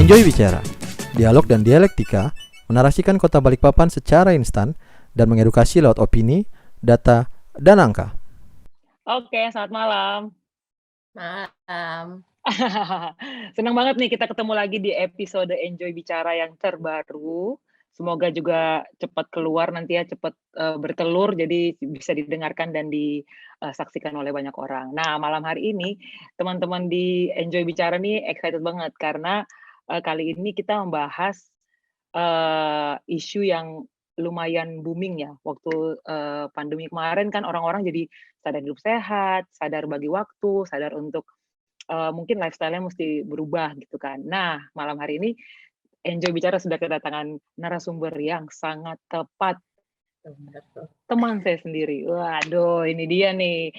Enjoy Bicara, dialog dan dialektika menarasikan kota Balikpapan secara instan dan mengedukasi lewat opini, data, dan angka. Oke, selamat malam. Malam. Senang banget nih kita ketemu lagi di episode Enjoy Bicara yang terbaru. Semoga juga cepat keluar nanti ya, cepat bertelur jadi bisa didengarkan dan disaksikan oleh banyak orang. Nah, malam hari ini teman-teman di Enjoy Bicara nih excited banget karena kali ini kita membahas isu yang lumayan booming ya. Waktu pandemi kemarin kan orang-orang jadi sadar hidup sehat, sadar bagi waktu, sadar untuk mungkin lifestyle-nya mesti berubah gitu kan. Nah, malam hari ini Enjoy Bicara sudah kedatangan narasumber yang sangat tepat. Teman saya sendiri. Waduh, ini dia nih.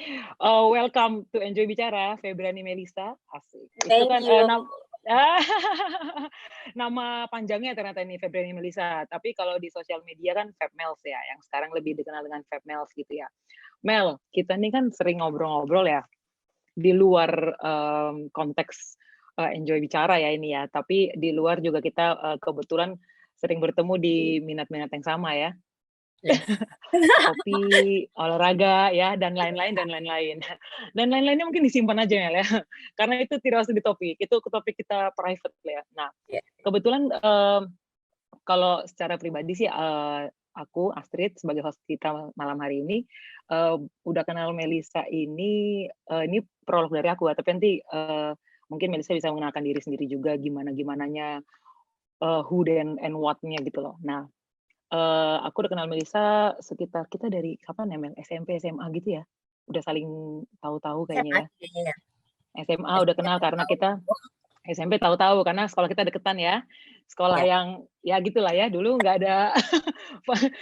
Welcome to Enjoy Bicara, Febriani Melisa. Asik. Itu kan Thank you. nama panjangnya ternyata ini Febriani Melisa. Tapi kalau di sosial media kan Feb Mels ya, yang sekarang lebih dikenal dengan Feb Mels gitu ya. Mel, kita nih kan sering ngobrol-ngobrol ya di luar konteks Enjoy Bicara ya ini ya. Tapi di luar juga kita kebetulan sering bertemu di minat-minat yang sama ya. Yes. Kopi, olahraga ya, dan lain-lain. Dan lain-lainnya mungkin disimpan aja ya, karena itu tidak usah di topik. Itu topik kita private ya. Nah, Yeah. kebetulan kalau secara pribadi sih aku Astrid sebagai host kita malam hari ini udah kenal Melisa ini prolog dari aku ya, tapi nanti mungkin Melisa bisa mengenalkan diri sendiri juga gimananya who and what-nya gitu loh. Nah, aku udah kenal Melisa sekitar kita dari kapan ya Mel? SMP, SMA gitu ya? Udah saling tahu-tahu kayaknya ya. SMA udah kenal karena kita SMP tahu-tahu karena sekolah kita deketan ya. Sekolah yang ya gitulah ya, dulu nggak ada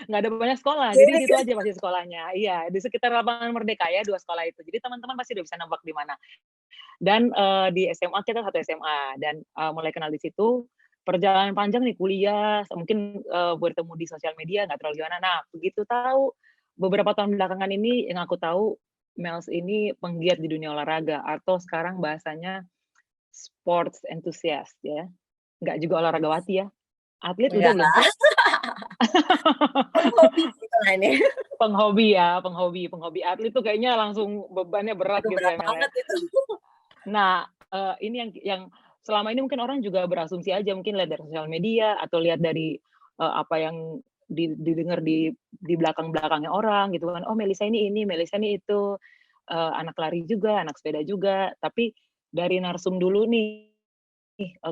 nggak ada banyak sekolah. Jadi di situ aja pasti sekolahnya. Iya, di sekitar Lapangan Merdeka ya, 2 sekolah itu. Jadi teman-teman pasti udah bisa nebak di mana. Dan di SMA kita satu SMA dan mulai kenal di situ. Perjalanan panjang nih kuliah, mungkin bertemu di sosial media nggak terlalu gimana. Nah, begitu tahu beberapa tahun belakangan ini yang aku tahu Mels ini penggiat di dunia olahraga atau sekarang bahasanya sports enthusiast ya. Nggak juga olahragawati ya. Atlet udah belum sih? Penghobi gitu lah ini. Penghobi. Atlet tuh kayaknya langsung bebannya berat gitu ya, Mel. Banget itu. Nah, ini yang selama ini mungkin orang juga berasumsi aja, mungkin lihat dari sosial media atau lihat dari apa yang didengar di belakang-belakangnya orang gitu kan. Oh, Melisa ini, Melisa ini itu, anak lari juga, anak sepeda juga. Tapi dari narsum dulu nih,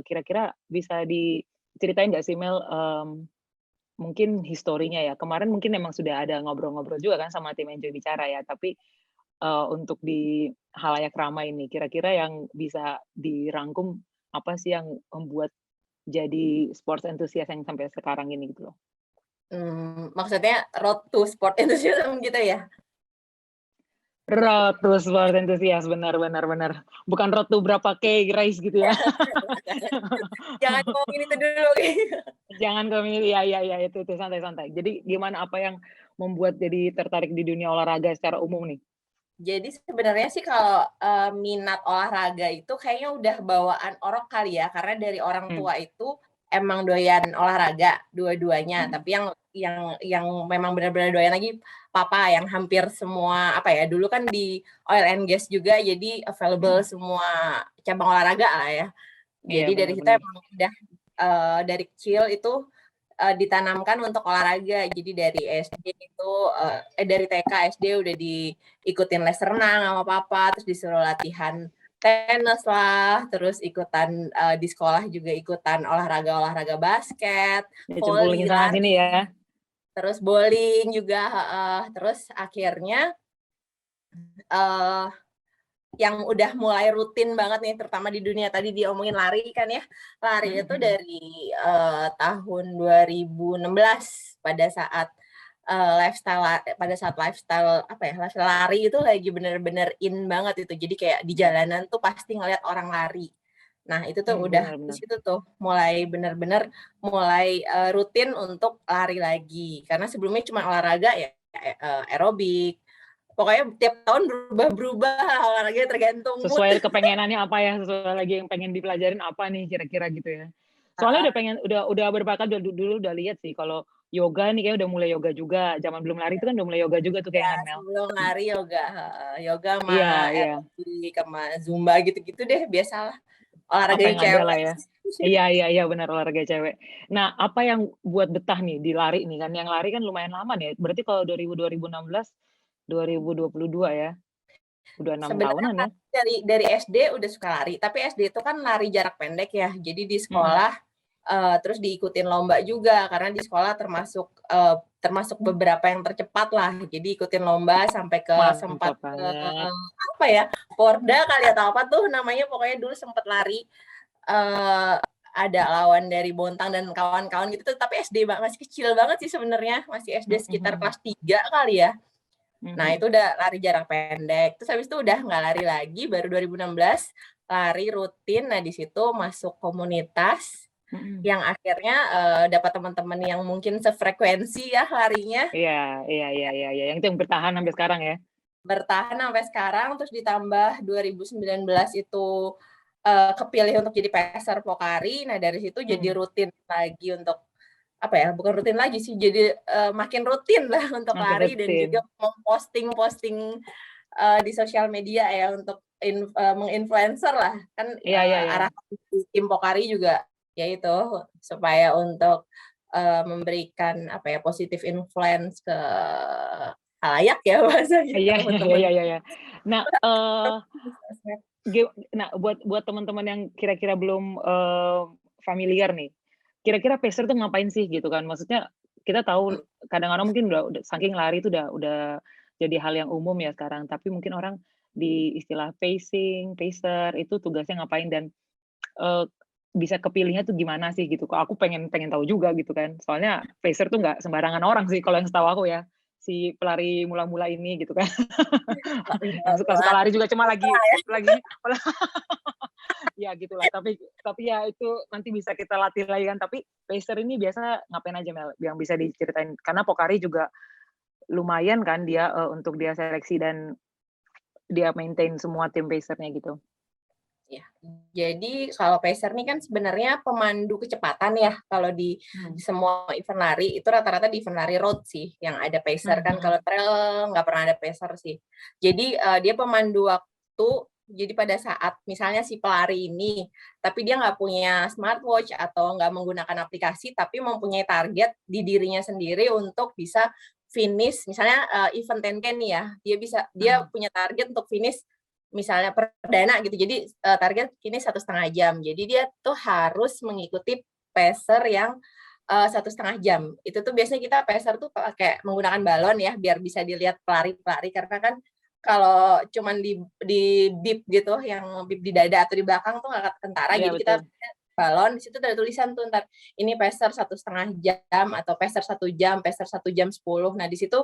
kira-kira bisa diceritain nggak sih Mel, mungkin historinya ya. Kemarin mungkin memang sudah ada ngobrol-ngobrol juga kan sama tim Enjoy Bicara ya, tapi untuk di halayak ramai ini, kira-kira yang bisa dirangkum apa sih yang membuat jadi sports enthusiast yang sampai sekarang ini gitu loh? Maksudnya road to sport enthusiasm gitu ya? Road to sport enthusiast, benar. Bukan road to berapa K race gitu ya. Jangan ngomongin itu dulu. Jangan ngomongin, ya itu santai. Jadi gimana, apa yang membuat jadi tertarik di dunia olahraga secara umum nih? Jadi sebenarnya sih kalau minat olahraga itu kayaknya udah bawaan orang kali ya, karena dari orang tua itu emang doyan olahraga dua-duanya, tapi yang memang benar-benar doyan lagi papa yang hampir semua apa ya, dulu kan di oil and gas juga jadi available semua cabang olahraga lah ya. Jadi Iya, dari situ benar. emang udah dari kecil itu ditanamkan untuk olahraga. Jadi dari SD itu dari TK SD udah diikutin les renang sama papa, terus disuruh latihan tenis lah, terus ikutan di sekolah juga ikutan olahraga basket, voli, sana lari, sini ya. terus bowling juga, terus akhirnya yang udah mulai rutin banget nih, terutama di dunia tadi diomongin lari kan ya. Lari itu dari tahun 2016 pada saat lifestyle apa ya, lifestyle lari itu lagi bener-bener in banget itu. Jadi kayak di jalanan tuh pasti ngeliat orang lari. Nah, itu tuh udah di situ tuh mulai bener-bener rutin untuk lari lagi. Karena sebelumnya cuma olahraga ya aerobik. Pokoknya tiap tahun berubah olahraganya tergantung mood. Sesuai kepengenannya apa ya, sesuai lagi yang pengen dipelajarin apa nih kira-kira gitu ya. Soalnya udah berbakat dulu udah lihat sih kalau yoga nih kayak udah mulai yoga juga. Zaman belum lari itu kan udah mulai yoga juga tuh Ya, kayak Mel. sebelum lari yoga, yoga sama Iya, iya. aerobik sama zumba gitu-gitu deh, biasalah. Apa Olahraga yang ada lah cewek. ya. Iya benar olahraga cewek. Nah, apa yang buat betah nih di lari nih kan? Yang lari kan lumayan lama nih. Berarti kalau 2016, 2022 ya. Udah 6 Sebenarnya tahunan ya. dari SD udah suka lari, tapi SD itu kan lari jarak pendek ya. Jadi di Mhm. sekolah terus diikutin lomba juga karena di sekolah termasuk beberapa yang tercepat lah. Jadi ikutin lomba sampai ke sempat Mantap ke banget. apa ya? Porda kali atau apa tuh namanya, pokoknya dulu sempat lari ada lawan dari Bontang dan kawan-kawan gitu tuh, tapi SD masih kecil banget sih sebenarnya, masih SD sekitar kelas 3 kali ya. Nah, itu udah lari jarak pendek. Terus habis itu udah nggak lari lagi, baru 2016 lari rutin. Nah, di situ masuk komunitas yang akhirnya dapat teman-teman yang mungkin sefrekuensi ya larinya. Iya. Yang itu yang bertahan sampai sekarang ya. Bertahan sampai sekarang, terus ditambah 2019 itu kepilih untuk jadi peser Pokari. Nah, dari situ jadi rutin lagi untuk apa ya, bukan rutin lagi sih, jadi makin rutin lah untuk Makin lari dan rutin. juga memposting di sosial media ya untuk menginfluencer lah kan. Iya. Arah tim Pokari juga yaitu supaya untuk memberikan apa ya, positif influence ke halayak ya bahasanya. Iya. Nah, buat teman-teman yang kira-kira belum familiar nih, kira-kira pacer tuh ngapain sih gitu kan? Maksudnya kita tahu kadang-kadang mungkin udah saking lari itu udah jadi hal yang umum ya sekarang, tapi mungkin orang di istilah pacer itu tugasnya ngapain dan bisa kepilihnya tuh gimana sih gitu. Kok aku pengen tahu juga gitu kan. Soalnya pacer tuh nggak sembarangan orang sih kalau yang setahu aku ya. Si pelari mula-mula ini gitu kan. Yang suka-suka lari juga cuma lagi ya gitulah. Tapi ya itu nanti bisa kita latih lagi kan. Tapi pacer ini biasa ngapain aja Mel yang bisa diceritain? Karena Pokari juga lumayan kan dia untuk dia seleksi dan dia maintain semua tim pacernya gitu. Ya, jadi kalau pacer nih kan sebenarnya pemandu kecepatan ya. Kalau di semua event lari itu rata-rata di event lari road sih yang ada pacer kan. Kalau trail nggak pernah ada pacer sih. Jadi dia pemandu waktu. Jadi pada saat misalnya si pelari ini, tapi dia nggak punya smartwatch atau nggak menggunakan aplikasi, tapi mempunyai target di dirinya sendiri untuk bisa finish. Misalnya event 10K nih ya, dia punya target untuk finish misalnya perdana gitu, jadi target ini 1,5 jam, jadi dia tuh harus mengikuti pacer yang 1,5 jam. Itu tuh biasanya kita pacer tuh pakai menggunakan balon ya, biar bisa dilihat pelari-pelari, karena kan kalau cuman di bib gitu, yang bib di dada atau di belakang tuh nggak kentara, jadi kita balon, di situ ada tulisan tuh ntar ini pacer 1,5 jam atau pacer 1 jam, pacer 1 jam 10. Nah di situ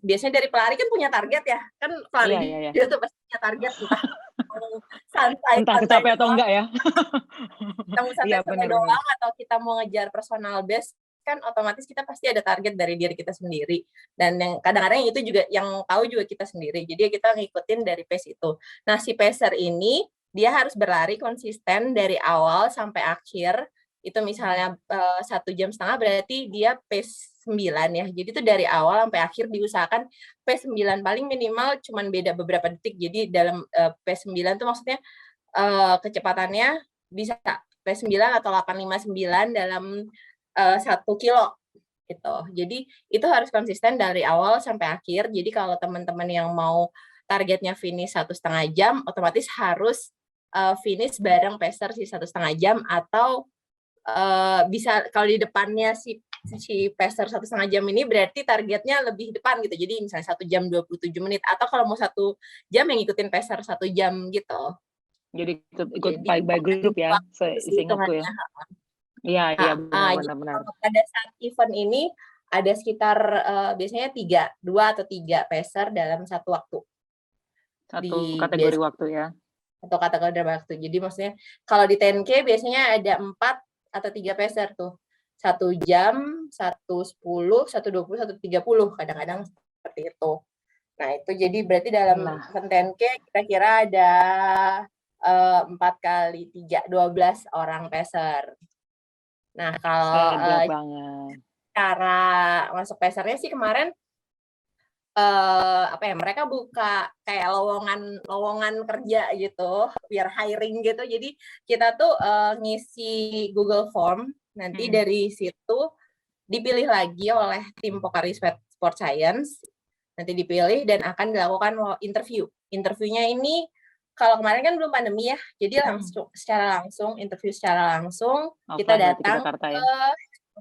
biasanya dari pelari kan punya target ya, kan pelari dia tuh pasti punya target, entah kecapean atau enggak ya. Kita mau santai-santai doang atau kita mau ngejar personal best, kan otomatis kita pasti ada target dari diri kita sendiri, dan yang kadang-kadang itu juga yang tahu juga kita sendiri, jadi kita ngikutin dari pace itu. Nah si pacer ini dia harus berlari konsisten dari awal sampai akhir. Itu misalnya 1,5 jam berarti dia pace 9 ya. Jadi itu dari awal sampai akhir diusahakan pace 9, paling minimal cuman beda beberapa detik. Jadi dalam pace 9 itu maksudnya kecepatannya bisa pace 9 atau 859 dalam 1 kilo gitu. Jadi itu harus konsisten dari awal sampai akhir. Jadi kalau teman-teman yang mau targetnya finish 1,5 jam, otomatis harus finish bareng pacer si 1,5 jam, atau bisa kalau di depannya si pacer 1,5 jam ini berarti targetnya lebih depan gitu. Jadi misalnya 1 jam 27 menit, atau kalau mau 1 jam yang ngikutin pacer 1 jam gitu. Jadi ikut by group ya, seingatku ya. Iya benar. Pada saat event ini ada sekitar biasanya 2 atau 3 pacer dalam satu waktu. Satu kategori waktu ya. Atau kategori waktu. Jadi maksudnya kalau di 10K biasanya ada 4 atau 3 pacer tuh. 1 jam, 1:10, 1:20, 1:30 kadang-kadang seperti itu. Nah, itu jadi berarti dalam event 10K kira-kira ada 4 kali 3, 12 orang pacer. Nah, kalau Sedap banget. cara masuk pesernya sih kemarin apa ya, mereka buka kayak lowongan kerja gitu, biar hiring gitu. Jadi kita tuh ngisi Google Form, nanti dari situ dipilih lagi oleh tim Pocari Sport Science, nanti dipilih dan akan dilakukan interview. Interviewnya ini kalau kemarin kan belum pandemi ya, jadi interview secara langsung, kita Offline berarti ke datang Jakarta ya. ke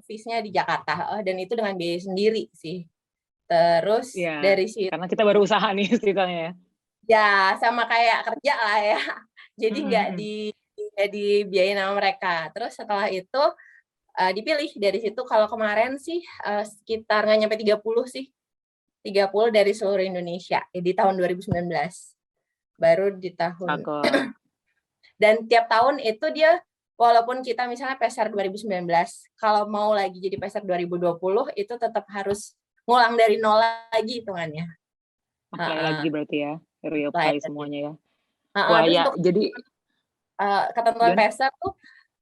office-nya di Jakarta, dan itu dengan biaya sendiri sih. Terus Iya, dari situ karena kita baru usaha nih ceritanya ya. ya sama kayak kerja lah ya. Jadi nggak Mhm. dibiayain sama mereka. Terus setelah itu dipilih dari situ. Kalau kemarin sih sekitar nggak nyampe 30 sih. 30 dari seluruh Indonesia di tahun 2019. Baru di tahun. Cakep. Dan tiap tahun itu dia walaupun kita misalnya peser 2019, kalau mau lagi jadi peser 2020 itu tetap harus ngulang dari nol lagi hitungannya. Apply lagi berarti ya, reapply semuanya ya. Wah Terus ya, untuk jadi ketentuan peser tuh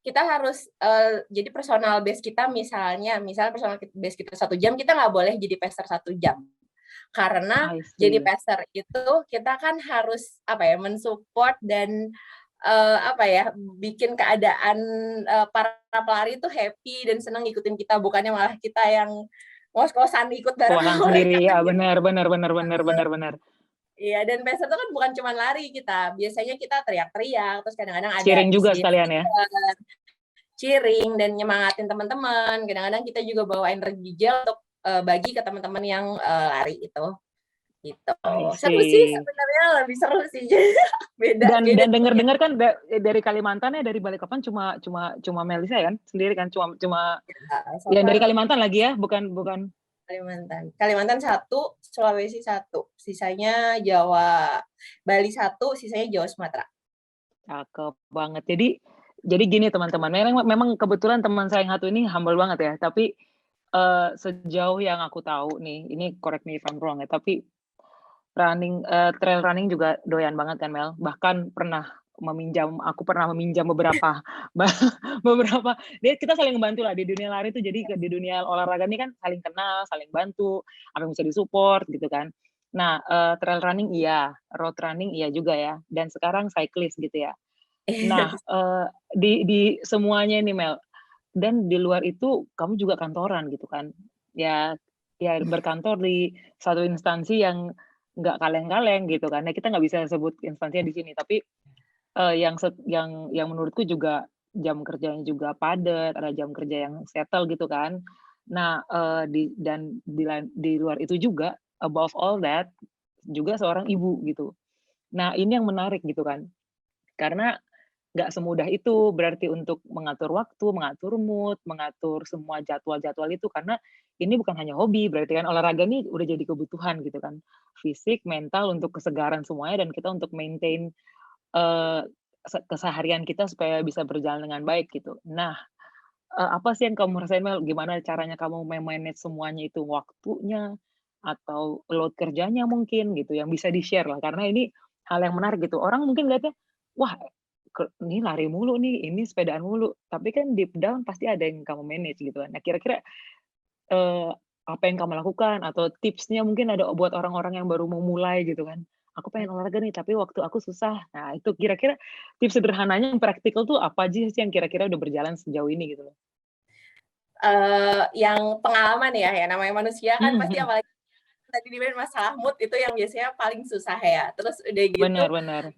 kita harus jadi personal base kita misalnya personal base kita 1 jam, kita nggak boleh jadi peser 1 jam. Karena jadi peser itu kita kan harus mensupport dan bikin keadaan para pelari itu happy dan senang ngikutin kita, bukannya malah kita yang ngos-ngosan ikut bareng sendiri ya, benar. Iya, dan peser itu kan bukan cuma lari kita, biasanya kita teriak-teriak, terus kadang-kadang ada cheering juga sekalian ya. Cheering dan nyemangatin teman-teman. Kadang-kadang kita juga bawa energi gel untuk bagi ke teman-teman yang lari itu. Gitu. Seru sih sebenarnya, lebih seru sih. Beda. Dan dengar-dengar kan dari Kalimantan ya, dari Balikpapan cuma Melisa kan sendiri kan, cuma yang dari Kalimantan lagi ya, bukan Kalimantan 1, Sulawesi 1, sisanya Jawa, Bali 1, sisanya Jawa Sumatera. Cakep banget. Jadi gini teman-teman, memang kebetulan teman saya yang satu ini humble banget ya, tapi sejauh yang aku tahu nih, ini correct me if I'm wrong ya, tapi trail running juga doyan banget kan Mel, bahkan aku pernah meminjam beberapa kita saling membantu lah di dunia lari itu. Jadi di dunia olahraga ini kan saling kenal, saling bantu, apa yang bisa disupport gitu kan. Nah, trail running iya, road running iya juga ya, dan sekarang cyclist gitu ya. Nah, di semuanya ini Mel, dan di luar itu kamu juga kantoran gitu kan, ya berkantor di satu instansi yang nggak kaleng-kaleng gitu kan. Nah, kita nggak bisa sebut instansinya di sini, tapi yang menurutku juga jam kerjanya juga padat, ada jam kerja yang settle gitu kan. Nah, di luar itu juga, above all that, juga seorang ibu gitu. Nah, ini yang menarik gitu kan, karena nggak semudah itu berarti untuk mengatur waktu, mengatur mood, mengatur semua jadwal-jadwal itu, karena ini bukan hanya hobi, berarti kan olahraga ini udah jadi kebutuhan gitu kan, fisik, mental, untuk kesegaran semuanya, dan kita untuk maintain keseharian kita supaya bisa berjalan dengan baik gitu. Nah, apa sih yang kamu rasain Mel? Gimana caranya kamu manage semuanya itu, waktunya atau load kerjanya mungkin gitu, yang bisa di-share lah, karena ini hal yang menarik gitu. Orang mungkin lihatnya, wah ini lari mulu nih, ini sepedaan mulu, tapi kan deep down pasti ada yang kamu manage gitu kan. Nah, kira-kira apa yang kamu lakukan atau tipsnya mungkin ada buat orang-orang yang baru mau mulai gitu kan. Aku pengen olahraga nih, tapi waktu aku susah. Nah, itu kira-kira tips sederhananya yang praktikal tuh apa aja sih yang kira-kira udah berjalan sejauh ini gitu loh? Yang pengalaman ya, namanya manusia kan pasti apalagi tadi dibilang masalah mood itu yang biasanya paling susah ya. Terus udah gitu Benar.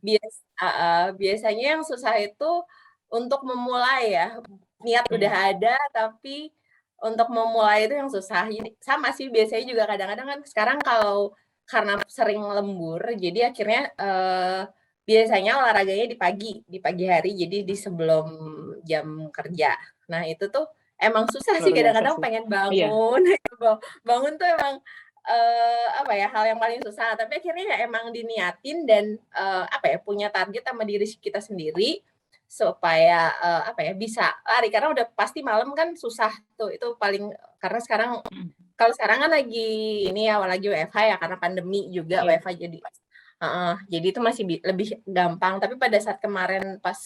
biasanya yang susah itu untuk memulai ya. Niat udah ada tapi untuk memulai itu yang susah. Jadi sama sih, biasanya juga kadang-kadang kan sekarang karena sering lembur, jadi akhirnya biasanya olahraganya di pagi hari, jadi di sebelum jam kerja. Nah, itu tuh emang susah sih, kadang-kadang pengen bangun. Bangun tuh emang hal yang paling susah, tapi akhirnya ya emang diniatin dan punya target sama diri kita sendiri supaya bisa lari, karena udah pasti malam kan susah tuh, itu paling, karena kalau sekarang kan lagi lagi WFH ya, karena pandemi juga WFH jadi itu masih lebih gampang. Tapi pada saat kemarin pas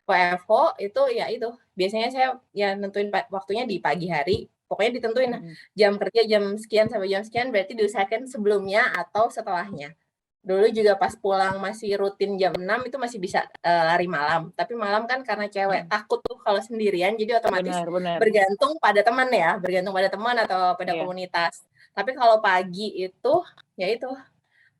WFO itu ya itu biasanya saya ya nentuin waktunya di pagi hari, pokoknya ditentuin jam kerja jam sekian sampai jam sekian, berarti diusahakan sebelumnya atau setelahnya. Dulu juga pas pulang masih rutin jam 6 itu masih bisa lari malam, tapi malam kan karena cewek takut tuh kalau sendirian, jadi otomatis bergantung pada teman atau pada komunitas. Tapi kalau pagi itu ya itu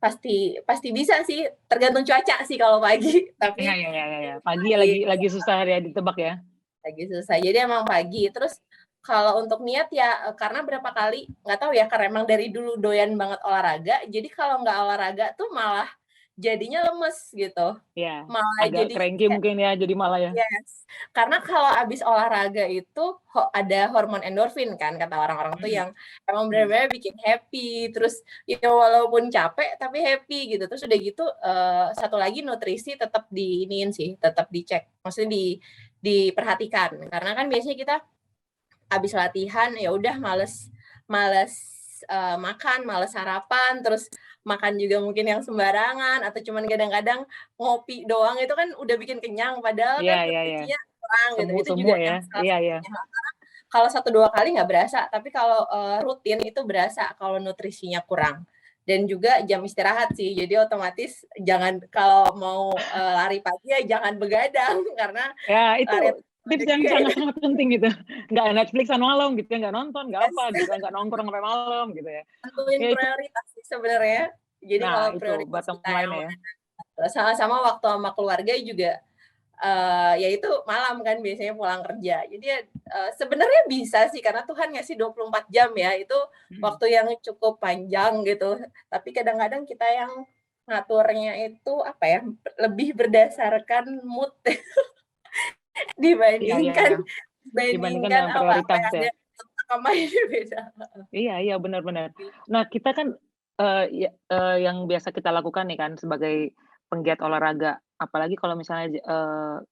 pasti bisa sih, tergantung cuaca sih kalau pagi. Tapi ya. Pagi lagi susah ya ditebak ya. Lagi susah. Jadi emang pagi. Terus kalau untuk niat ya karena berapa kali nggak tahu ya, karena emang dari dulu doyan banget olahraga. Jadi kalau nggak olahraga tuh malah jadinya lemes gitu. Iya. Malah agak jadi cranky mungkin ya, jadi malah ya. Yes. Karena kalau abis olahraga itu ada hormon endorfin kan, kata orang-orang tuh yang emang benar-benar bikin happy. Terus ya walaupun capek tapi happy gitu. Terus udah gitu satu lagi nutrisi tetap diiniin sih, tetap dicek. Maksudnya diperhatikan. Karena kan biasanya kita abis latihan ya udah males makan, males sarapan, terus makan juga mungkin yang sembarangan atau cuman kadang-kadang ngopi doang itu kan udah bikin kenyang, padahal kan nutrisinya kurang gitu. Itu juga ya. Iya. Kalau 1-2 kali nggak berasa, tapi kalau rutin itu berasa kalau nutrisinya kurang. Dan juga jam istirahat sih, jadi otomatis jangan kalau mau lari pagi ya jangan begadang karena ya itu tips yang sangat penting gitu. Nggak Netflixan malam gitu ya, nggak nonton, nggak apa gitu, nggak nongkrong sampai malam gitu ya. Tentuin prioritas sih sebenarnya. Jadi kalau prioritas kita yang mana, sama-sama waktu sama keluarga juga ya itu malam kan biasanya pulang kerja. Jadi sebenarnya bisa sih karena Tuhan ngasih 24 jam ya, itu waktu yang cukup panjang gitu. Tapi kadang-kadang kita yang ngaturnya itu apa ya, lebih berdasarkan mood dibandingkan prioritas ya. Iya benar-benar. Nah kita kan yang biasa kita lakukan nih kan sebagai penggiat olahraga, apalagi kalau misalnya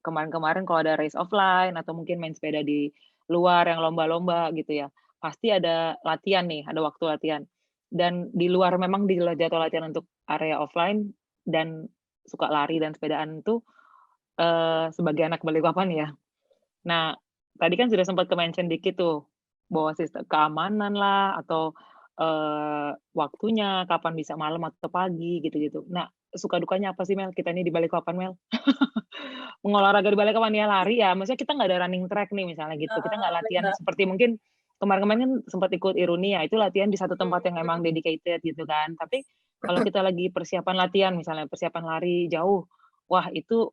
kemarin-kemarin kalau ada race offline atau mungkin main sepeda di luar yang lomba-lomba gitu ya, pasti ada latihan nih, ada waktu latihan. Dan di luar memang di jadwal latihan untuk area offline dan suka lari dan sepedaan itu sebagai anak Balikpapan ya. Nah, tadi kan sudah sempat ke-mention dikit tuh, bahwa sistem keamanan lah atau waktunya kapan bisa malam atau pagi gitu-gitu. Nah, suka dukanya apa sih Mel? Kita ini di Balikpapan Mel. Mengolahraga di Balikpapan ya lari ya, maksudnya kita nggak ada running track nih misalnya gitu. Kita nggak latihan seperti mungkin kemarin-kemarin kan sempat ikut Iruni ya, itu latihan di satu tempat yang emang dedicated gitu kan. Tapi kalau kita lagi persiapan latihan misalnya persiapan lari jauh, wah itu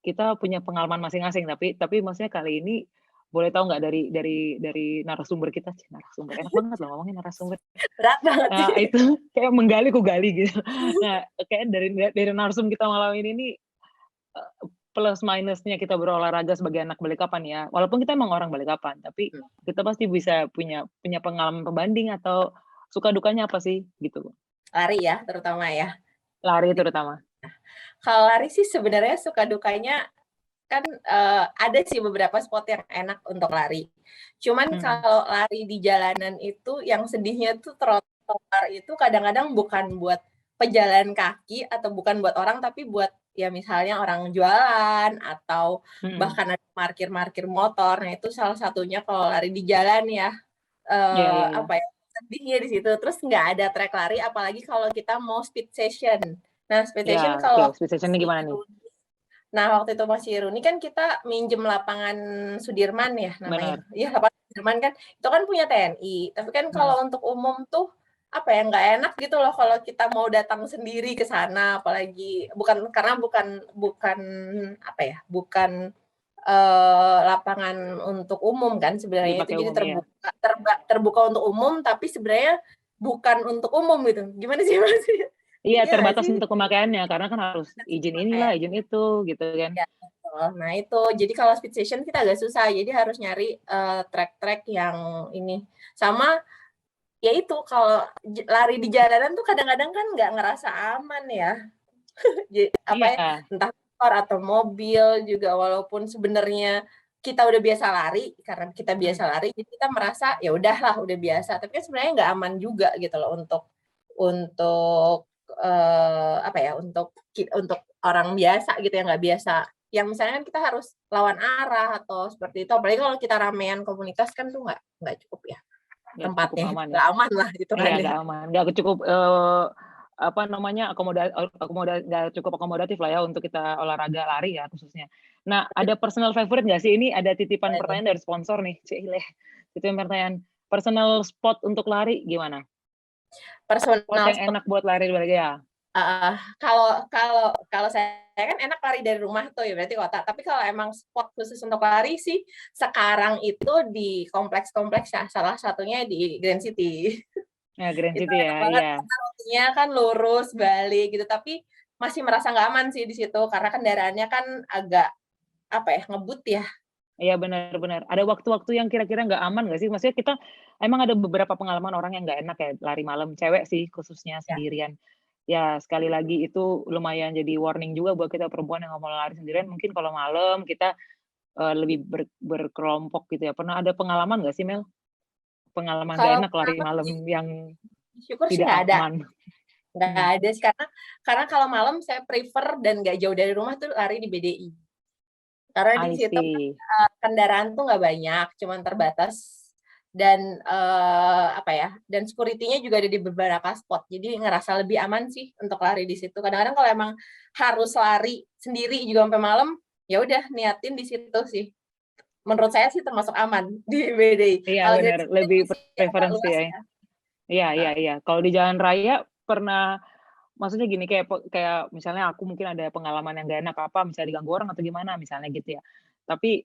kita punya pengalaman masing-masing. Tapi maksudnya kali ini boleh tahu nggak dari narasumber kita, narasumber enak banget loh ngomongin narasumber. Berat banget. Nah, itu kayak menggali ku gali gitu. Nah, kayak dari narsum kita malam ini nih plus minusnya kita berolahraga sebagai anak Balikpapan ya. Walaupun kita emang orang Balikpapan, tapi kita pasti bisa punya pengalaman pembanding atau suka dukanya apa sih gitu. Lari ya terutama ya. Lari terutama. Kalau lari sih sebenarnya suka dukanya kan ada sih beberapa spot yang enak untuk lari. Cuman kalau lari di jalanan itu yang sedihnya tuh trotoar itu kadang-kadang bukan buat pejalan kaki atau bukan buat orang, tapi buat ya misalnya orang jualan atau bahkan ada parkir motor. Nah itu salah satunya kalau lari di jalan ya apa ya sedihnya di situ. Terus nggak ada track lari, apalagi kalau kita mau speed session. Nah speed session kalau speed sessionnya gimana nih? Nah, waktu itu masih Iruni kan kita minjem lapangan Sudirman ya namanya. Iya, lapangan Sudirman kan itu kan punya TNI. Tapi kan kalau untuk umum tuh apa ya nggak enak gitu loh kalau kita mau datang sendiri ke sana, apalagi bukan lapangan untuk umum kan sebenarnya itu, jadi terbuka untuk umum tapi sebenarnya bukan untuk umum gitu. Gimana sih Mas? Iya, terbatas untuk pemakaiannya karena kan harus izin inilah, izin itu gitu kan. Ya, betul. Nah, itu. Jadi kalau speed session kita agak susah. Jadi harus nyari track-track yang ini. Sama ya itu kalau lari di jalanan tuh kadang-kadang kan nggak ngerasa aman ya. Entah motor atau mobil juga, walaupun sebenarnya kita udah biasa lari karena kita biasa lari, jadi kita merasa ya udahlah udah biasa. Tapi kan sebenarnya nggak aman juga gitu loh untuk untuk orang biasa gitu yang nggak biasa yang misalnya kan kita harus lawan arah atau seperti itu. Apalagi kalau kita ramean komunitas kan tuh nggak cukup ya Nggak cukup tempatnya, aman ya. nggak aman lah gitu kan Iya, ya. nggak aman, nggak cukup apa namanya nggak cukup akomodatif lah ya untuk kita olahraga lari ya khususnya. Nah, ada personal favorite nggak sih? Ini ada titipan pertanyaan dari sponsor nih, Cileh. Titipan pertanyaan, personal spot untuk lari gimana? Spot Personal yang enak buat lari ya. Kalau saya kan enak lari dari rumah tuh ya berarti kota. Tapi kalau emang spot khusus untuk lari sih sekarang itu di kompleks-kompleks ya, salah satunya di Grand City. Ya, Grand Itu City enak ya, banget iya. karena rutenya kan lurus balik gitu. Tapi masih merasa nggak aman sih di situ karena kendaraannya kan agak apa ya ngebut ya. Iya benar-benar. Ada waktu-waktu yang kira-kira nggak aman nggak sih? Maksudnya kita emang ada beberapa pengalaman orang yang nggak enak ya lari malam, cewek sih khususnya Ya. sendirian. Ya sekali lagi itu lumayan jadi warning juga buat kita perempuan yang nggak mau lari sendirian. Mungkin kalau malam kita lebih berkelompok gitu ya. Pernah ada pengalaman nggak sih Mel? Pengalaman nggak Kalau enak lari malam yang syukur sih tidak nggak ada. aman? Nggak ada sih karena kalau malam saya prefer dan nggak jauh dari rumah tuh lari di BDI. Karena di I situ see. kendaraan tuh nggak banyak, cuman terbatas dan apa ya? Dan security-nya juga ada di beberapa spot. Jadi ngerasa lebih aman sih untuk lari di situ. Kadang-kadang kalau emang harus lari sendiri juga sampai malam, ya udah niatin di situ sih. Menurut saya sih termasuk aman di BDI. Iya Kalau benar, lebih preferensi luas ya. ya. Iya. Kalau di jalan raya pernah, maksudnya gini kayak misalnya aku mungkin ada pengalaman yang gak enak misalnya diganggu orang atau gimana misalnya gitu ya. Tapi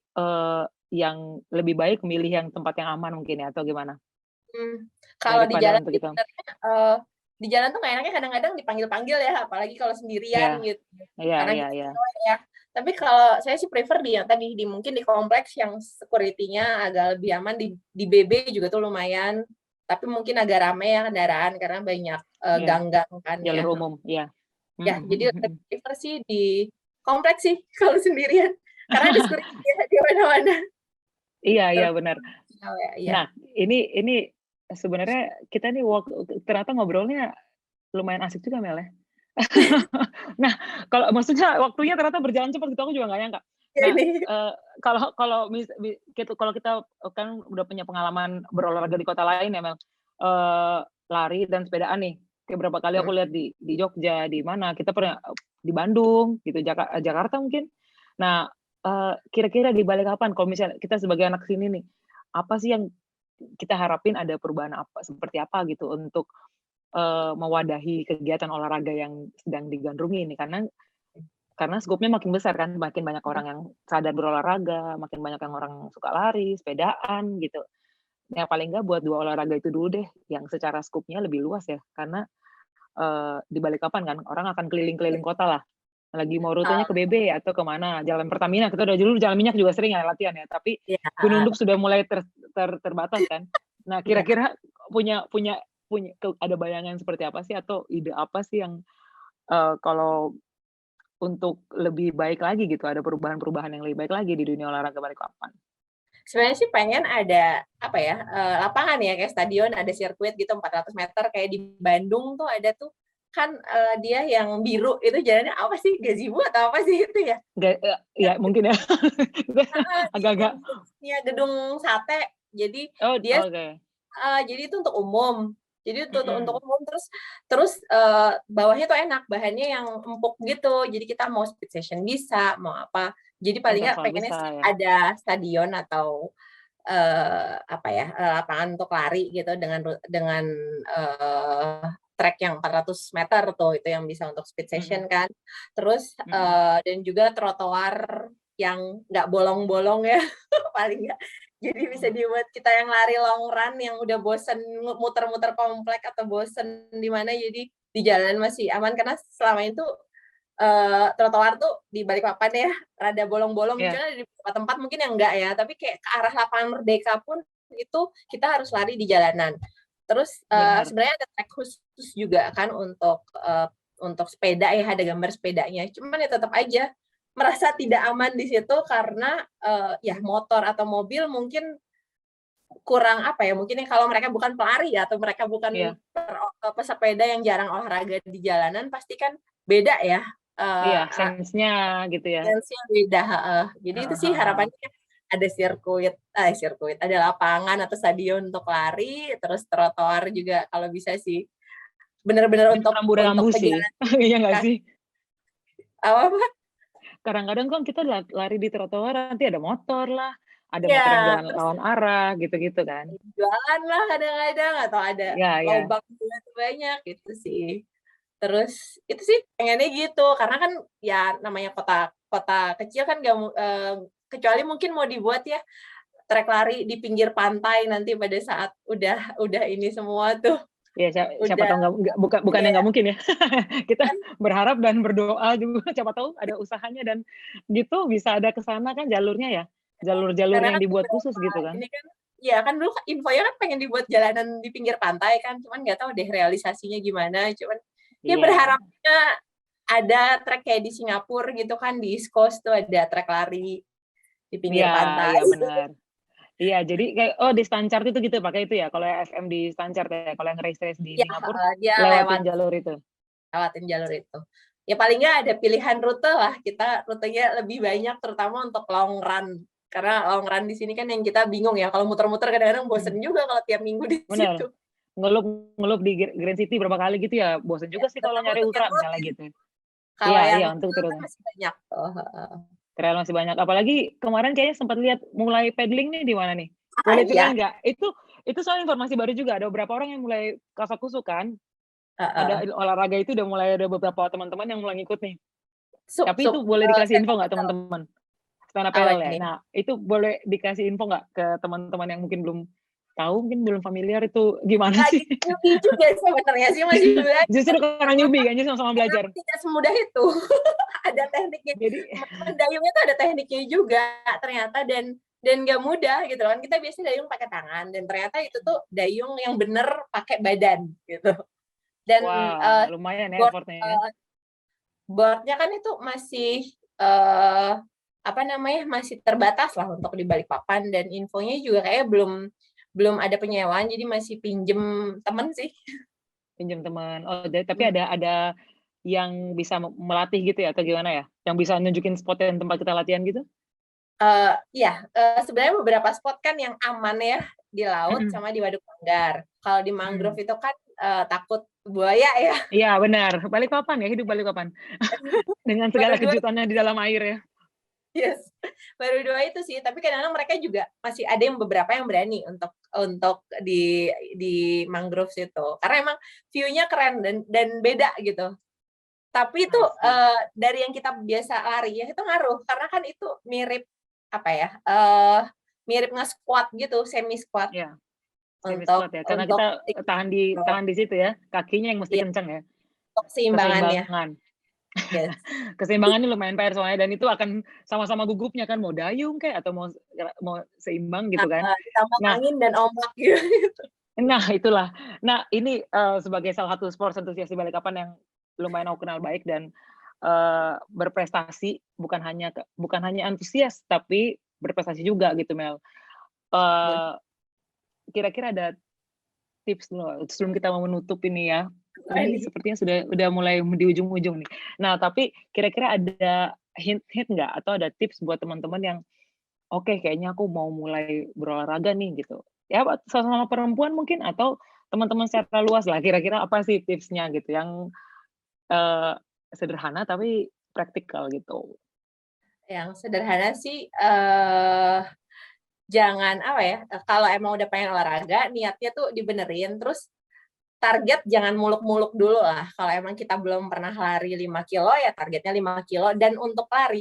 yang lebih baik milih yang tempat yang aman mungkin ya atau gimana? Kalau di Daripada jalan untuk sih itu. sebenarnya di jalan tuh nggak enaknya kadang-kadang dipanggil-panggil ya, apalagi kalau sendirian Iya. gitu. Iya. Ya. Tapi kalau saya sih prefer yang tadi mungkin di kompleks yang security-nya agak lebih aman di BB juga tuh lumayan. Tapi mungkin agak rame ya kendaraan karena banyak gang-gang kan ya. Jalur umum, iya. Ya, jadi lebih prefer sih di kompleks sih kalau sendirian. Karena ada security di mana-mana. Iya benar. Ya. Nah, ini sebenarnya kita nih ternyata ngobrolnya lumayan asik juga Mel ya. Nah, kalau maksudnya waktunya ternyata berjalan cepat gitu, aku juga nggak nyangka. Nah, kalau kita kan udah punya pengalaman berolahraga di kota lain ya Mel, lari dan sepedaan nih. Beberapa kali aku lihat di Jogja, di mana kita pernah di Bandung, gitu, Jakarta mungkin. Nah, kira-kira di balik kapan? Kalau misalnya kita sebagai anak sini nih, apa sih yang kita harapin ada perubahan seperti apa gitu untuk mewadahi kegiatan olahraga yang sedang digandrungi ini karena skupnya makin besar kan, makin banyak orang yang sadar berolahraga, makin banyak yang orang suka lari, sepedaan gitu. Ya paling nggak buat 2 olahraga itu dulu deh, yang secara skupnya lebih luas ya, karena di Balikpapan kan orang akan keliling-keliling kota lah. Lagi mau rutenya ke BB atau kemana, Jalan Pertamina, kita udah dulu Jalan Minyak juga sering ya latihan ya, tapi Gununduk sudah mulai terbatas kan. Nah, kira-kira punya ada bayangan seperti apa sih atau ide apa sih yang kalau untuk lebih baik lagi gitu, ada perubahan-perubahan yang lebih baik lagi di dunia olahraga Balikpapan? Sebenarnya sih pengen ada apa ya lapangan ya kayak stadion ada sirkuit gitu 400 meter kayak di Bandung tuh ada tuh kan dia yang biru itu jalannya apa sih gazebo atau apa sih itu ya? Ya mungkin ya. Agak-agak. Ya gedung sate jadi jadi itu untuk umum. Jadi untuk umum terus bawahnya tuh enak bahannya yang empuk gitu. Jadi kita mau speed session bisa mau apa. Jadi paling nggak pengennya sih ada stadion atau apa ya lapangan untuk lari gitu dengan track yang 400 meter tuh itu yang bisa untuk speed session kan. Terus dan juga trotoar yang nggak bolong-bolong ya paling nggak. Jadi bisa dibuat kita yang lari long run yang udah bosen muter-muter komplek atau bosen di mana jadi di jalan masih aman karena selama itu trotoar tuh di Balikpapan ya rada bolong-bolong misalnya di beberapa tempat mungkin yang enggak ya tapi kayak ke arah lapangan Merdeka pun itu kita harus lari di jalanan. Terus sebenarnya ada track khusus juga kan untuk sepeda ya ada gambar sepedanya. Cuman ya tetap aja merasa tidak aman di situ karena ya motor atau mobil mungkin kurang apa ya mungkin kalau mereka bukan pelari atau mereka bukan pesepeda yang jarang olahraga di jalanan pasti kan beda ya Iya, sense-nya gitu ya. sense-nya beda, Jadi itu sih harapannya ada sirkuit, ada lapangan atau stadion untuk lari, terus trotoar juga kalau bisa sih. Benar-benar untuk Rambu-rambu sih. pejalan Iya nggak kaki. sih? Apa? Kadang-kadang kan kita lari di trotoar nanti ada motor lah, ada Iya, motor yang jalan terus lawan arah gitu-gitu kan. jualan lah kadang-kadang atau ada Iya, iya. lobang juga banyak gitu sih. Terus itu sih pengennya gitu karena kan ya namanya kota kecil kan kecuali mungkin mau dibuat ya trek lari di pinggir pantai nanti pada saat udah ini semua tuh. Ya, siapa Udah, tahu bukannya iya. nggak mungkin ya. Kita Kan berharap dan berdoa juga, siapa tahu ada usahanya dan gitu bisa ada ke sana kan jalurnya ya. Jalur-jalur karena yang kan dibuat khusus gitu kan. ini kan ya kan dulu infonya kan pengen dibuat jalanan di pinggir pantai kan, cuman nggak tahu deh realisasinya gimana. Cuman ya Iya. berharapnya ada trek kayak di Singapura gitu kan, di East Coast tuh ada trek lari di pinggir pantai. Iya benar. Iya, jadi kayak di Stanchart itu gitu pakai itu ya. Kalau FM di Stanchart ya, kalau yang race-race di Ya, Singapura dia lewatin jalur itu. lewatin jalur itu. Ya paling nggak ada pilihan rute lah. Kita rutenya lebih banyak terutama untuk long run. Karena long run di sini kan yang kita bingung ya. Kalau muter-muter kadang-kadang bosen juga kalau tiap minggu di Benar. situ. Ngelup di Grand City berapa kali gitu ya. Bosen juga sih kalau nyari ultra misalnya gitu. Kalau Iya, yang untuk turun. masih banyak tuh. Trail masih banyak. Apalagi kemarin kayaknya sempat lihat mulai paddling nih di mana nih? Boleh ceritain nggak? Itu soal informasi baru juga. Ada beberapa orang yang mulai kasakusuk kan. Ada olahraga itu udah mulai ada beberapa teman-teman yang mulai ngikut nih. Tapi itu boleh dikasih info nggak teman-teman? Stand up paddle ya. Nah, itu boleh dikasih info nggak ke teman-teman yang mungkin belum tahu, mungkin belum familiar itu gimana sih? Newbie juga sebenarnya sih masih belajar. Justru karena newbie kan, sama-sama belajar. Tidak semudah itu. Ada tekniknya. Jadi mendayungnya tuh ada tekniknya juga ternyata dan nggak mudah gitu kan. Kita biasanya dayung pakai tangan dan ternyata itu tuh dayung yang bener pakai badan gitu. Dan lumayan ya effortnya ya. Boardnya kan itu masih masih terbatas lah untuk di Balikpapan dan infonya juga kayak belum ada penyewaan jadi masih pinjem temen sih. Pinjem teman. Tapi ada yang bisa melatih gitu ya atau gimana ya? Yang bisa nunjukin spot dan tempat kita latihan gitu? Sebenarnya beberapa spot kan yang aman ya di laut sama di Waduk Manggar. Kalau di mangrove itu kan takut buaya ya. Iya benar, Balikpapan ya, hidup Balikpapan. Dengan segala kejutannya di dalam air ya. Yes, baru 2 itu sih. Tapi kadang-kadang mereka juga masih ada yang beberapa yang berani untuk di mangrove itu. Karena emang view-nya keren dan beda gitu. Tapi itu dari yang kita biasa lari ya itu ngaruh karena kan itu mirip mirip nge-squat gitu, semi squat. Iya. Semi squat ya. Karena kita tahan di situ ya. Kakinya yang mesti kencang ya. Untuk keseimbangannya. Yes. Keseimbangannya lumayan PR soalnya dan itu akan sama-sama gugupnya kan mau dayung kayak atau mau seimbang gitu kan. Nah, angin dan ombak gitu. Nah, itulah. Nah, ini sebagai salah satu sport entusias di Balikpapan yang lumayan aku kenal baik dan berprestasi bukan hanya antusias tapi berprestasi juga gitu Mel. Kira-kira ada tips loh sebelum kita mau menutup ini ya. Ini sepertinya udah mulai di ujung-ujung nih. Nah, tapi kira-kira ada hint nggak atau ada tips buat teman-teman yang oke, kayaknya aku mau mulai berolahraga nih gitu. Ya sama perempuan mungkin atau teman-teman secara luas lah. Kira-kira apa sih tipsnya gitu yang sederhana tapi praktikal gitu. Yang sederhana sih jangan kalau emang udah pengen olahraga niatnya tuh dibenerin terus target jangan muluk-muluk dulu lah. Kalau emang kita belum pernah lari 5 kilo, ya targetnya 5 kilo. Dan untuk lari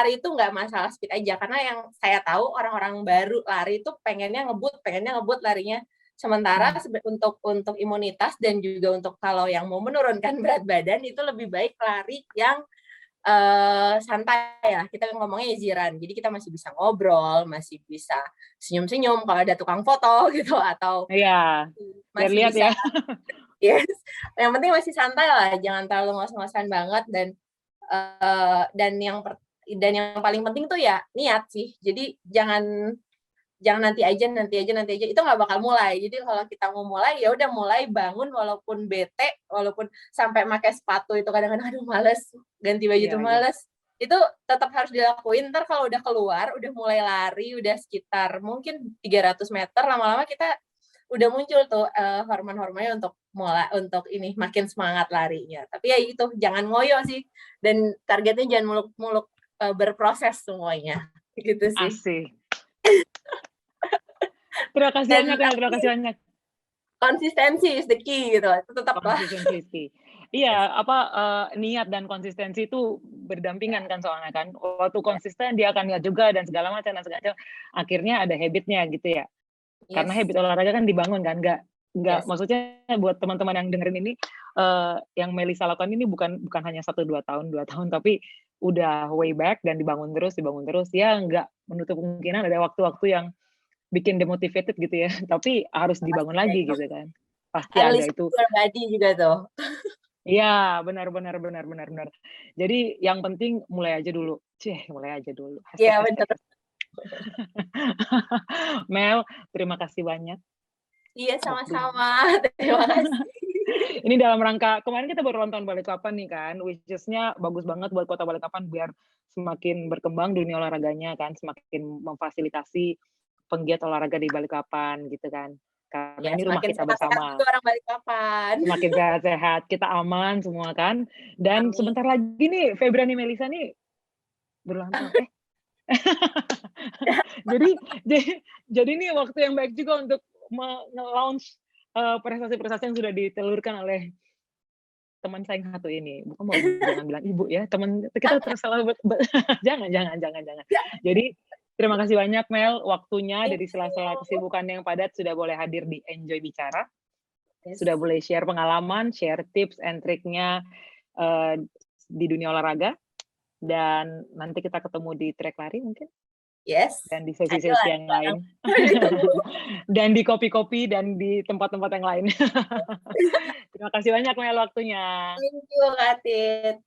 itu nggak masalah speed aja. Karena yang saya tahu orang-orang baru lari itu pengennya ngebut larinya. Sementara untuk imunitas dan juga untuk kalau yang mau menurunkan berat badan itu lebih baik lari yang santai lah. Kita ngomongnya easy-run. Jadi kita masih bisa ngobrol, masih bisa senyum-senyum kalau ada tukang foto gitu atau masih lihat bisa, ya. Yes. Yang penting masih santai lah, jangan terlalu ngos-ngosan banget dan yang paling penting tuh ya niat sih. Jadi jangan jangan nanti aja, itu nggak bakal mulai. Jadi kalau kita mau mulai, ya udah mulai, bangun walaupun bete, walaupun sampai pakai sepatu itu kadang-kadang aduh males, ganti baju Iya, tuh iya. males. Itu tetap harus dilakuin. Ntar kalau udah keluar, udah mulai lari, udah sekitar mungkin 300 meter, lama-lama kita udah muncul tuh hormon-hormonnya untuk ini makin semangat larinya. Tapi ya itu, jangan ngoyo sih. Dan targetnya jangan muluk-muluk berproses semuanya. Gitu sih. Asik. Terima kasih Dan banyak, terima kasih banyak. Konsistensi is the key gitu. Itu tetap lah. Konsistensi. Iya, niat dan konsistensi itu berdampingan kan soalnya kan. Waktu konsisten dia akan niat juga dan segala macam. Akhirnya ada habitnya gitu ya. Karena habit olahraga kan dibangun kan, nggak maksudnya buat teman-teman yang dengerin ini, yang Melisa lakukan ini bukan hanya 1-2 tahun, tapi udah way back dan dibangun terus, ya nggak menutup kemungkinan ada waktu-waktu yang bikin demotivated gitu ya, tapi harus dibangun lagi gitu kan. Pasti ada itu. Body juga tuh. Iya, benar. Jadi yang penting mulai aja dulu. Iya, benar. Mel, terima kasih banyak. Iya, sama-sama. Terima kasih. Ini dalam rangka, kemarin kita baru nonton Balikpapan nih kan, which is-nya bagus banget buat Kota Balikpapan biar semakin berkembang dunia olahraganya kan, semakin memfasilitasi penggiat olahraga di Balikpapan gitu kan. Karena ini rumah kita bersama. Orang Balikpapan. Semakin sehat, kita aman semua kan. Dan sebentar lagi nih, Febriani Melisa nih berulang tahun. jadi ini waktu yang baik juga untuk nge-launch prestasi-prestasi yang sudah ditelurkan oleh teman saya yang satu ini. Bukan mau jangan bilang ibu ya, teman kita tersalah jangan. Jadi terima kasih banyak Mel, waktunya dari sela-sela kesibukan yang padat sudah boleh hadir di Enjoy Bicara. Sudah boleh share pengalaman, share tips and triknya di dunia olahraga. Dan nanti kita ketemu di track lari mungkin. Yes. Dan di sesi-sesi yang lain. Dan di kopi-kopi dan di tempat-tempat yang lain. Terima kasih banyak Mel waktunya. Thank you, Kak Tit.